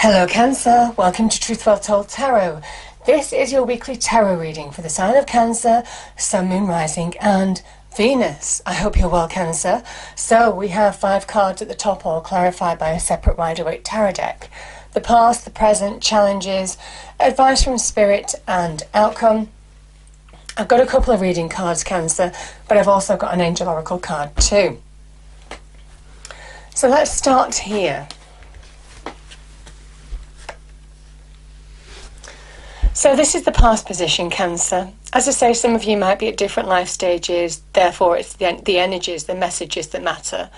Hello Cancer, welcome to Truth Well Told Tarot. This is your weekly tarot reading for the sign of Cancer, Sun, Moon, Rising and Venus. I hope you're well, Cancer. So we have 5 cards at the top, all clarified by a separate Rider-Waite tarot deck. The past, the present, challenges, advice from Spirit and outcome. I've got a couple of reading cards, Cancer, but I've also got an Angel Oracle card too. So let's start here. So this is the past position, Cancer. As I say, some of you might be at different life stages, therefore it's the energies, the messages that matter.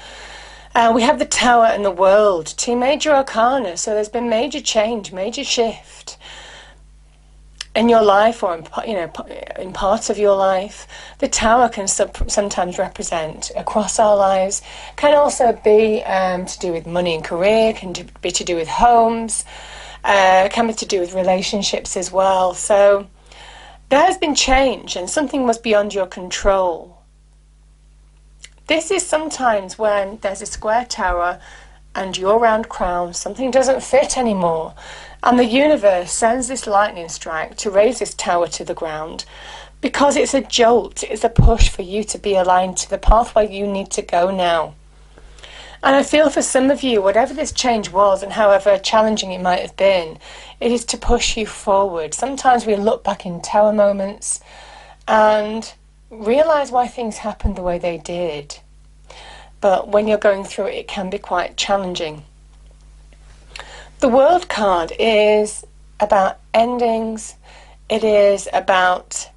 We have the Tower and the World, 2 major arcana, so there's been major change, major shift in your life, or in parts of your life. The Tower can sometimes represent across our lives, can also be to do with money and career, can be to do with homes, can be to do with relationships as well. So there has been change and something was beyond your control. This is sometimes when there's a square tower and your round crown, something doesn't fit anymore, and the universe sends this lightning strike to raise this tower to the ground, because it's a jolt, it's a push for you to be aligned to the pathway you need to go now. And I feel for some of you, whatever this change was and however challenging it might have been, it is to push you forward. Sometimes we look back in tower moments and realise why things happened the way they did. But when you're going through it, it can be quite challenging. The World card is about endings. It is about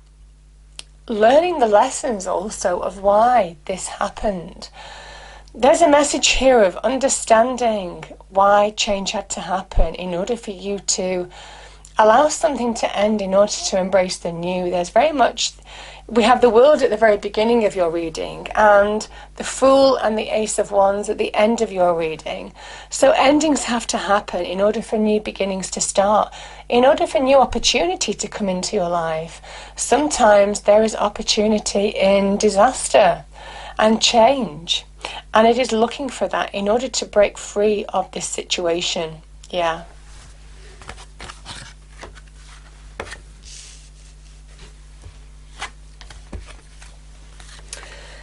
learning the lessons also of why this happened. There's a message here of understanding why change had to happen in order for you to allow something to end in order to embrace the new. There's very much, we have the World at the very beginning of your reading and the Fool and the Ace of Wands at the end of your reading. So endings have to happen in order for new beginnings to start, in order for new opportunity to come into your life. Sometimes there is opportunity in disaster and change. And it is looking for that in order to break free of this situation. Yeah.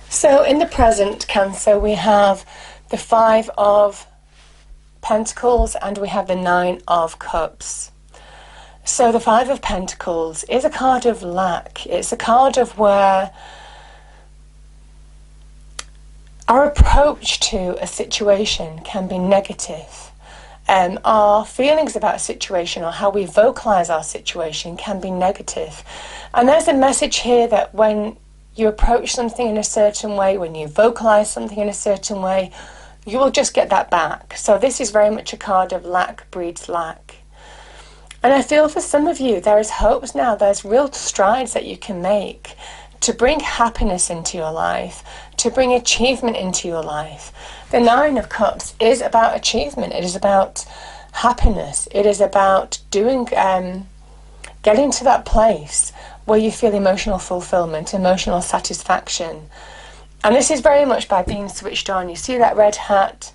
So in the present, Cancer, we have the 5 of Pentacles and we have the 9 of Cups. So the 5 of Pentacles is a card of lack. It's a card of where our approach to a situation can be negative. Our feelings about a situation or how we vocalize our situation can be negative. And there's a message here that when you approach something in a certain way, when you vocalize something in a certain way, you will just get that back. So this is very much a card of lack breeds lack. And I feel for some of you, there is hopes now, there's real strides that you can make to bring happiness into your life, to bring achievement into your life. The 9 of Cups is about achievement. It is about happiness. It is about doing, getting to that place where you feel emotional fulfillment, emotional satisfaction. And this is very much by being switched on. You see that red hat?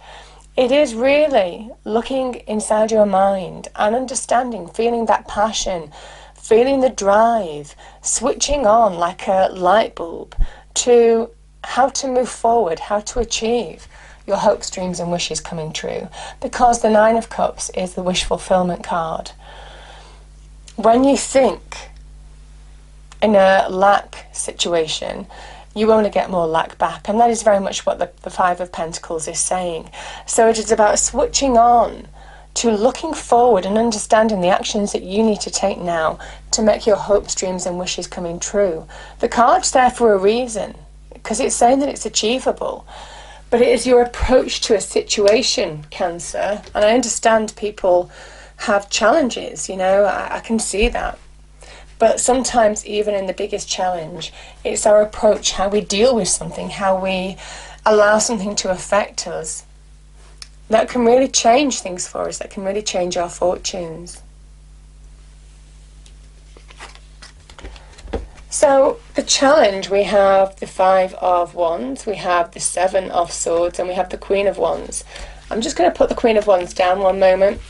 It is really looking inside your mind and understanding, feeling that passion, feeling the drive, switching on like a light bulb to how to move forward, how to achieve your hopes, dreams and wishes coming true. Because the 9 of Cups is the wish fulfillment card. When you think in a lack situation, you only get more lack back. And that is very much what the 5 of Pentacles is saying. So it is about switching on to looking forward and understanding the actions that you need to take now to make your hopes, dreams and wishes coming true. The card's there for a reason, because it's saying that it's achievable. But it is your approach to a situation, Cancer. And I understand people have challenges, I can see that. But sometimes even in the biggest challenge, it's our approach, how we deal with something, how we allow something to affect us, that can really change things for us, that can really change our fortunes. So the challenge, we have the 5 of Wands, we have the 7 of Swords, and we have the Queen of Wands. I'm just going to put the Queen of Wands down one moment.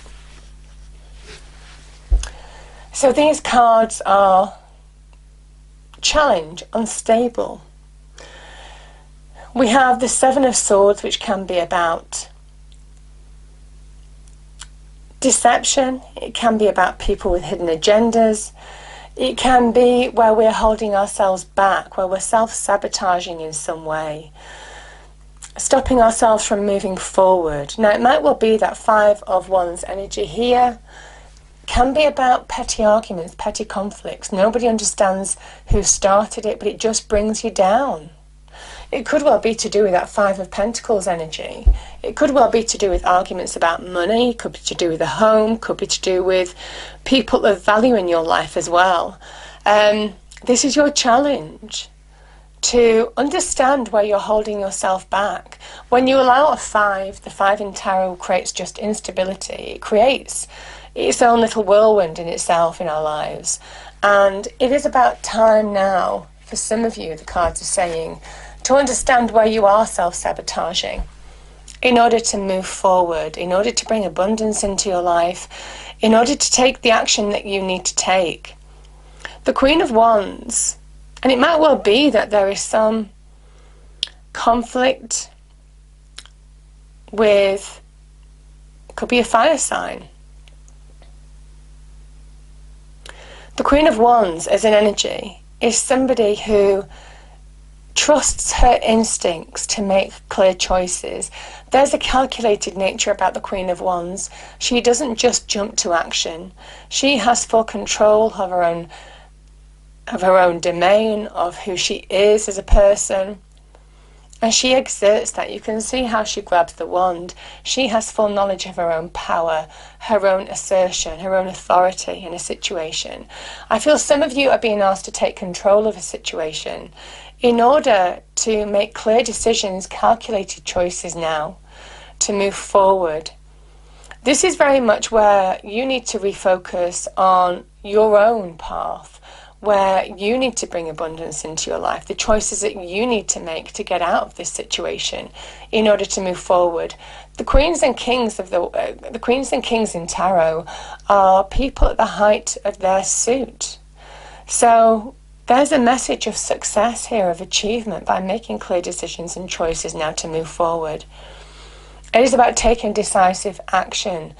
So these cards are challenge, unstable. We have the Seven of Swords, which can be about deception. It can be about people with hidden agendas. It can be where we're holding ourselves back, where we're self-sabotaging in some way, stopping ourselves from moving forward. Now, it might well be that Five of Wands energy here can be about petty arguments, petty conflicts. Nobody understands who started it, but it just brings you down. It could well be to do with that Five of Pentacles energy. It could well be to do with arguments about money, could be to do with a home, could be to do with people of value in your life as well. This is your challenge, to understand where you're holding yourself back. When you allow a five, the five in tarot creates just instability. It creates its own little whirlwind in itself in our lives. And it is about time now, for some of you, the cards are saying, to understand where you are self-sabotaging in order to move forward, in order to bring abundance into your life, in order to take the action that you need to take. The Queen of Wands, and it might well be that there is some conflict with, could be a fire sign. The Queen of Wands as an energy is somebody who trusts her instincts to make clear choices. There's a calculated nature about the Queen of Wands. She doesn't just jump to action. She has full control of her own domain, of who she is as a person. And she exerts that. You can see how she grabs the wand. She has full knowledge of her own power, her own assertion, her own authority in a situation. I feel some of you are being asked to take control of a situation in order to make clear decisions, calculated choices now, to move forward. This is very much where you need to refocus on your own path, where you need to bring abundance into your life, the choices that you need to make to get out of this situation in order to move forward. The Queens and Kings in tarot are people at the height of their suit. So there's a message of success here, of achievement, by making clear decisions and choices now to move forward. It is about taking decisive action,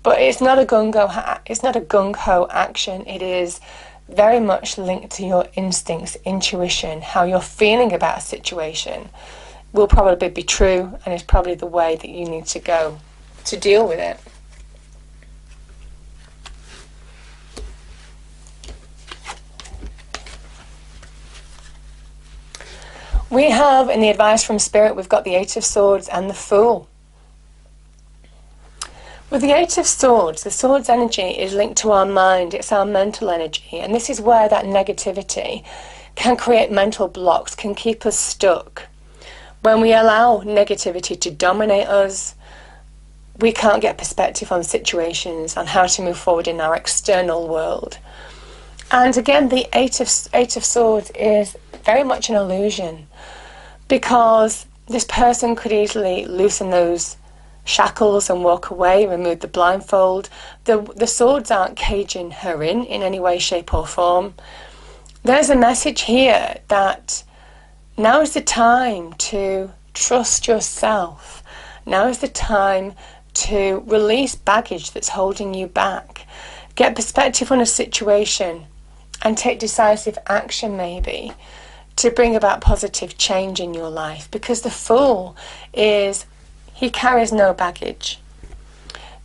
but it's not a gung-ho action. It is very much linked to your instincts, intuition, how you're feeling about a situation will probably be true, and is probably the way that you need to go to deal with it. We have, in the advice from Spirit, we've got the Eight of Swords and the Fool. With the Eight of Swords, the Swords energy is linked to our mind, it's our mental energy, and this is where that negativity can create mental blocks, can keep us stuck. When we allow negativity to dominate us, we can't get perspective on situations, on how to move forward in our external world. And again, the Eight of Swords is very much an illusion, because this person could easily loosen those shackles and walk away, remove the blindfold. The swords aren't caging her in any way, shape or form. There's a message here that now is the time to trust yourself. Now is the time to release baggage that's holding you back. Get perspective on a situation and take decisive action, maybe, to bring about positive change in your life. Because the Fool he carries no baggage.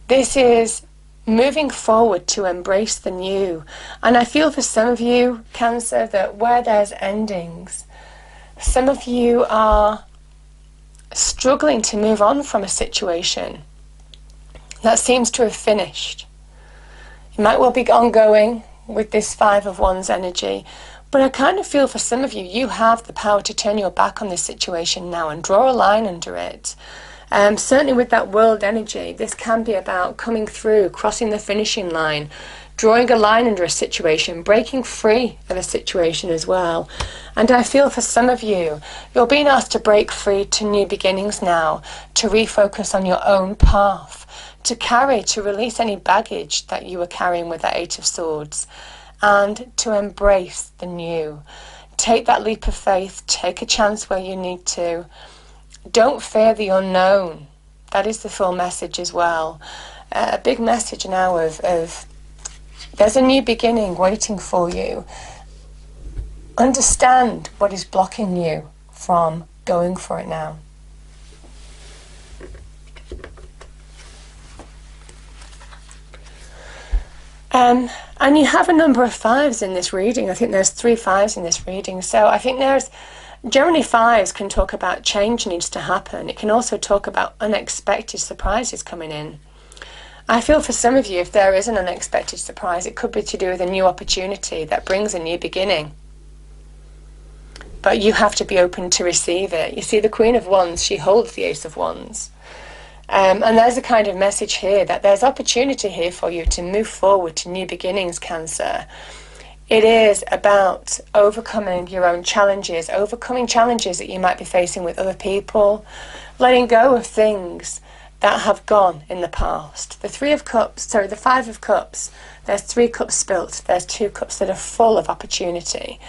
This is moving forward to embrace the new. And I feel for some of you, Cancer, that where there's endings, some of you are struggling to move on from a situation that seems to have finished. It might well be ongoing with this Five of Wands energy, but I kind of feel for some of you, you have the power to turn your back on this situation now and draw a line under it. Certainly with that World energy, this can be about coming through, crossing the finishing line, drawing a line under a situation, breaking free of a situation as well. And I feel for some of you, you're being asked to break free to new beginnings now, to refocus on your own path, to release any baggage that you were carrying with that Eight of Swords, and to embrace the new. Take that leap of faith, take a chance where you need to. Don't fear the unknown. That is the full message as well. A big message now of there's a new beginning waiting for you. Understand what is blocking you from going for it now. And you have a number of fives in this reading. I think there's 3 fives in this reading. So I think generally fives can talk about change needs to happen. It can also talk about unexpected surprises coming in. I feel for some of you, if there is an unexpected surprise, it could be to do with a new opportunity that brings a new beginning. But you have to be open to receive it. You see, the Queen of Wands, she holds the Ace of Wands. And there's a kind of message here that there's opportunity here for you to move forward to new beginnings, Cancer. It is about overcoming your own challenges, overcoming challenges that you might be facing with other people, letting go of things that have gone in the past. The 5 of Cups, there's 3 cups spilt, there's 2 cups that are full of opportunity.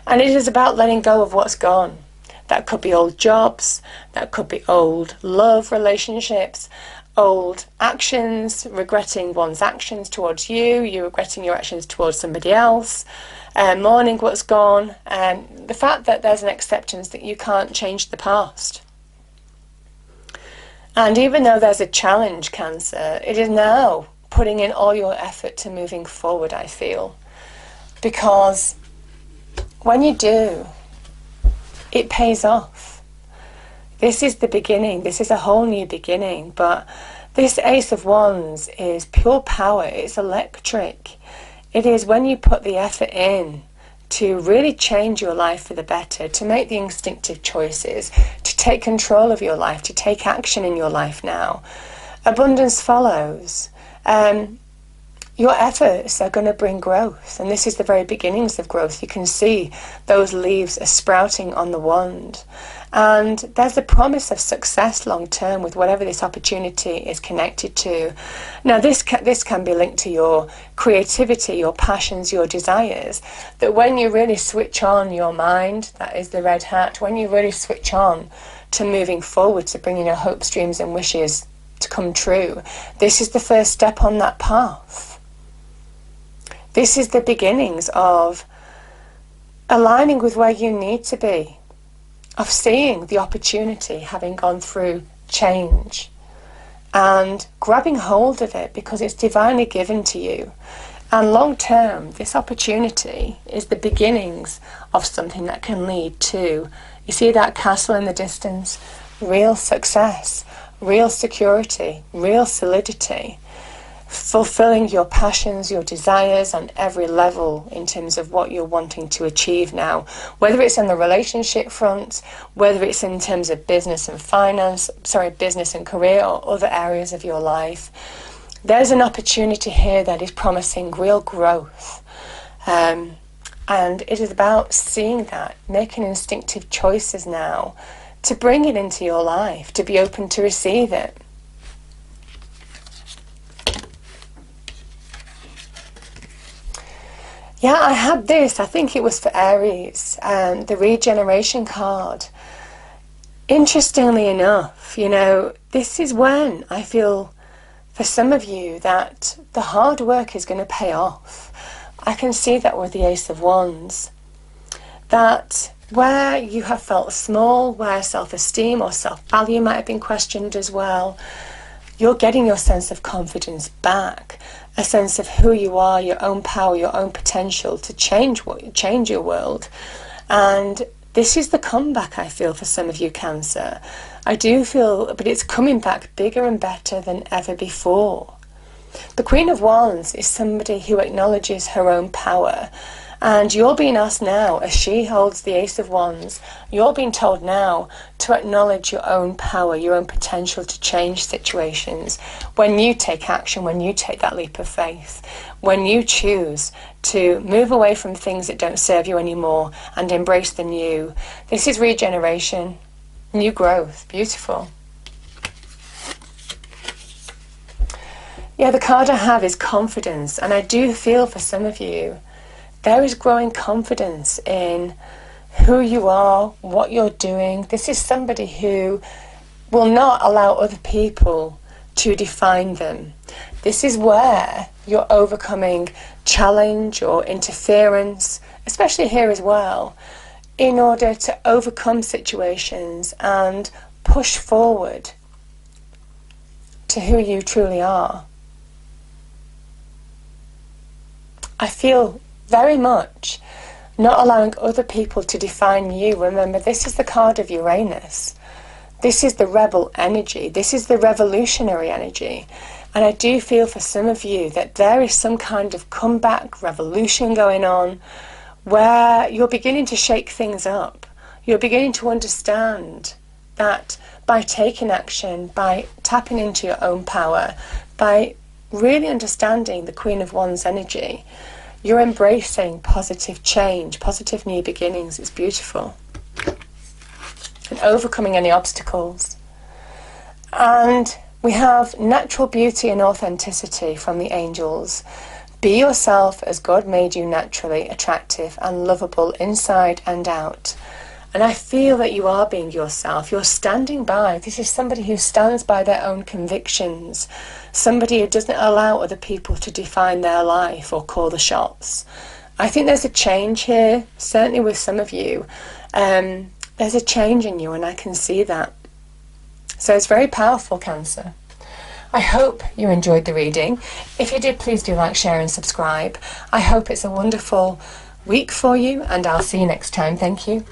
And it is about letting go of what's gone. That could be old jobs, that could be old love relationships, old actions, regretting one's actions towards you, you regretting your actions towards somebody else, mourning what's gone, and the fact that there's an acceptance that you can't change the past. And even though there's a challenge, Cancer, it is now putting in all your effort to moving forward, I feel. Because when you do, it pays off. This is the beginning. This is a whole new beginning. But this Ace of Wands is pure power. It's electric. It is when you put the effort in to really change your life for the better, to make the instinctive choices, to take control of your life, to take action in your life now. Abundance follows. Your efforts are going to bring growth, and this is the very beginnings of growth. You can see those leaves are sprouting on the wand, and there's a promise of success long term with whatever this opportunity is connected to. Now this can be linked to your creativity, your passions, your desires, that when you really switch on your mind, that is the red hat, when you really switch on to moving forward, to bringing your hopes, dreams and wishes to come true, this is the first step on that path. This is the beginnings of aligning with where you need to be, of seeing the opportunity, having gone through change, and grabbing hold of it because it's divinely given to you. And long term, this opportunity is the beginnings of something that can lead to, you see that castle in the distance, real success, real security, real solidity. Fulfilling your passions, your desires on every level in terms of what you're wanting to achieve now, whether it's on the relationship front, whether it's in terms of business and business and career or other areas of your life. There's an opportunity here that is promising real growth. And it is about seeing that, making instinctive choices now to bring it into your life, to be open to receive it. Yeah, I had this, I think it was for Aries, the regeneration card. Interestingly enough, this is when I feel for some of you that the hard work is going to pay off. I can see that with the Ace of Wands. That where you have felt small, where self-esteem or self-value might have been questioned as well, you're getting your sense of confidence back, a sense of who you are, your own power, your own potential to change your world. And this is the comeback, I feel, for some of you, Cancer. I do feel, but it's coming back bigger and better than ever before. The Queen of Wands is somebody who acknowledges her own power. And you're being asked now, as she holds the Ace of Wands, you're being told now to acknowledge your own power, your own potential to change situations. When you take action, when you take that leap of faith, when you choose to move away from things that don't serve you anymore and embrace the new. This is regeneration, new growth, beautiful. Yeah, the card I have is confidence, and I do feel for some of you, there is growing confidence in who you are, what you're doing. This is somebody who will not allow other people to define them. This is where you're overcoming challenge or interference, especially here as well, in order to overcome situations and push forward to who you truly are. I feel very much not allowing other people to define you. Remember, this is the card of Uranus. This is the rebel energy. This is the revolutionary energy. And I do feel for some of you that there is some kind of comeback revolution going on where you're beginning to shake things up. You're beginning to understand that by taking action, by tapping into your own power, by really understanding the Queen of Wands energy, you're embracing positive change, positive new beginnings. It's beautiful. And overcoming any obstacles. And we have natural beauty and authenticity from the angels. Be yourself as God made you, naturally attractive and lovable inside and out. And I feel that you are being yourself. You're standing by. This is somebody who stands by their own convictions. Somebody who doesn't allow other people to define their life or call the shots. I think there's a change here, certainly with some of you. There's a change in you, and I can see that. So it's very powerful, Cancer. I hope you enjoyed the reading. If you did, please do like, share and subscribe. I hope it's a wonderful week for you, and I'll see you next time. Thank you.